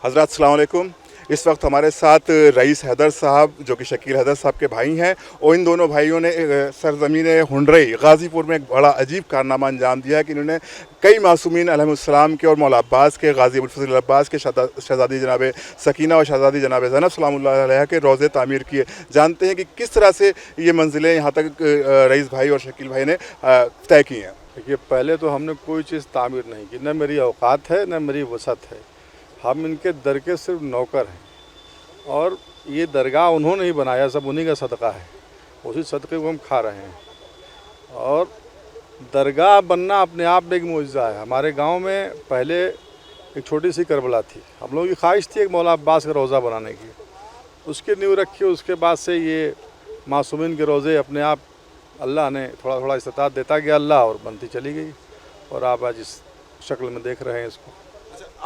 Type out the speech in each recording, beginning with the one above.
حضرات السلام علیکم۔ اس وقت ہمارے ساتھ رئیس حیدر صاحب جو کہ شکیل حیدر صاحب کے بھائی ہیں، اور ان دونوں بھائیوں نے سرزمین ہنڈرئی غازی پور میں ایک بڑا عجیب کارنامہ انجام دیا کہ انہوں نے کئی معصومین علیہم السلام کے اور مولا عباس کے، غازی ابوالفضل عباس کے، شہزادی جناب سکینہ اور شہزادی جناب زینب سلام اللہ علیہ کے روضے تعمیر کیے۔ جانتے ہیں کہ کس طرح سے یہ منزلیں یہاں تک رئیس بھائی اور شکیل بھائی نے طے کی ہیں۔ دیکھیے، پہلے تو ہم نے کوئی چیز تعمیر نہیں کی، نہ میری اوقات ہے نہ میری وسعت ہے۔ ہم ان کے در کے صرف نوکر ہیں، اور یہ درگاہ انہوں نے ہی بنایا، سب انہی کا صدقہ ہے، اسی صدقے کو ہم کھا رہے ہیں۔ اور درگاہ بننا اپنے آپ میں ایک معجزہ ہے۔ ہمارے گاؤں میں پہلے ایک چھوٹی سی کربلا تھی، ہم لوگوں کی خواہش تھی ایک مولا عباس کا روضہ بنانے کی، اس کی نیو رکھی۔ اس کے بعد سے یہ معصومین کے روضے اپنے آپ اللہ نے تھوڑا تھوڑا استطاعت دیتا گیا اللہ، اور بنتی چلی گئی، اور آپ آج اس شکل میں دیکھ رہے ہیں اس کو۔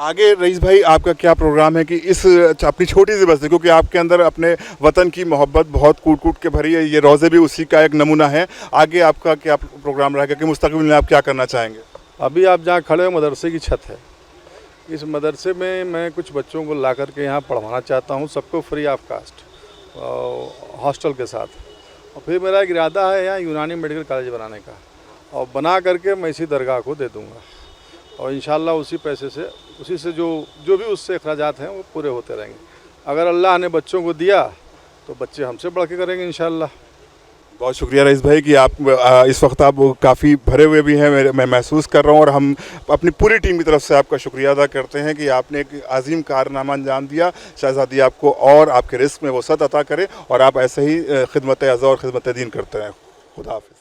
آگے رئیس بھائی آپ کا کیا پروگرام ہے کہ اس اپنی چھوٹی سی بستی، کیونکہ آپ کے اندر اپنے وطن کی محبت بہت کوٹ کوٹ کے بھری ہے، یہ روضے بھی اسی کا ایک نمونہ ہے، آگے آپ کا کیا پروگرام رہے گا کہ مستقبل میں آپ کیا کرنا چاہیں گے؟ ابھی آپ جہاں کھڑے ہو مدرسے کی چھت ہے، اس مدرسے میں کچھ بچوں کو لا کر کے یہاں پڑھوانا چاہتا ہوں، سب کو فری آف کاسٹ ہاسٹل کے ساتھ۔ اور پھر میرا ایک ارادہ ہے یہاں یونانی میڈیکل کالج بنانے کا، اور بنا کر کے میں اسی درگاہ کو دے دوں گا، اور انشاءاللہ اسی پیسے سے، اسی سے جو بھی اس سے اخراجات ہیں وہ پورے ہوتے رہیں گے۔ اگر اللہ نے بچوں کو دیا تو بچے ہم سے بڑھ کے کریں گے انشاءاللہ۔ بہت شکریہ رئیس بھائی کہ آپ اس وقت آپ کافی بھرے ہوئے بھی ہیں، میں محسوس کر رہا ہوں، اور ہم اپنی پوری ٹیم کی طرف سے آپ کا شکریہ ادا کرتے ہیں کہ آپ نے ایک عظیم کارنامہ انجام دیا۔ شہزادی آپ کو اور آپ کے رزق میں وسعت عطا کرے، اور آپ ایسے ہی خدمت عزا اور خدمت دین کرتے رہیں۔ خدا حافظ۔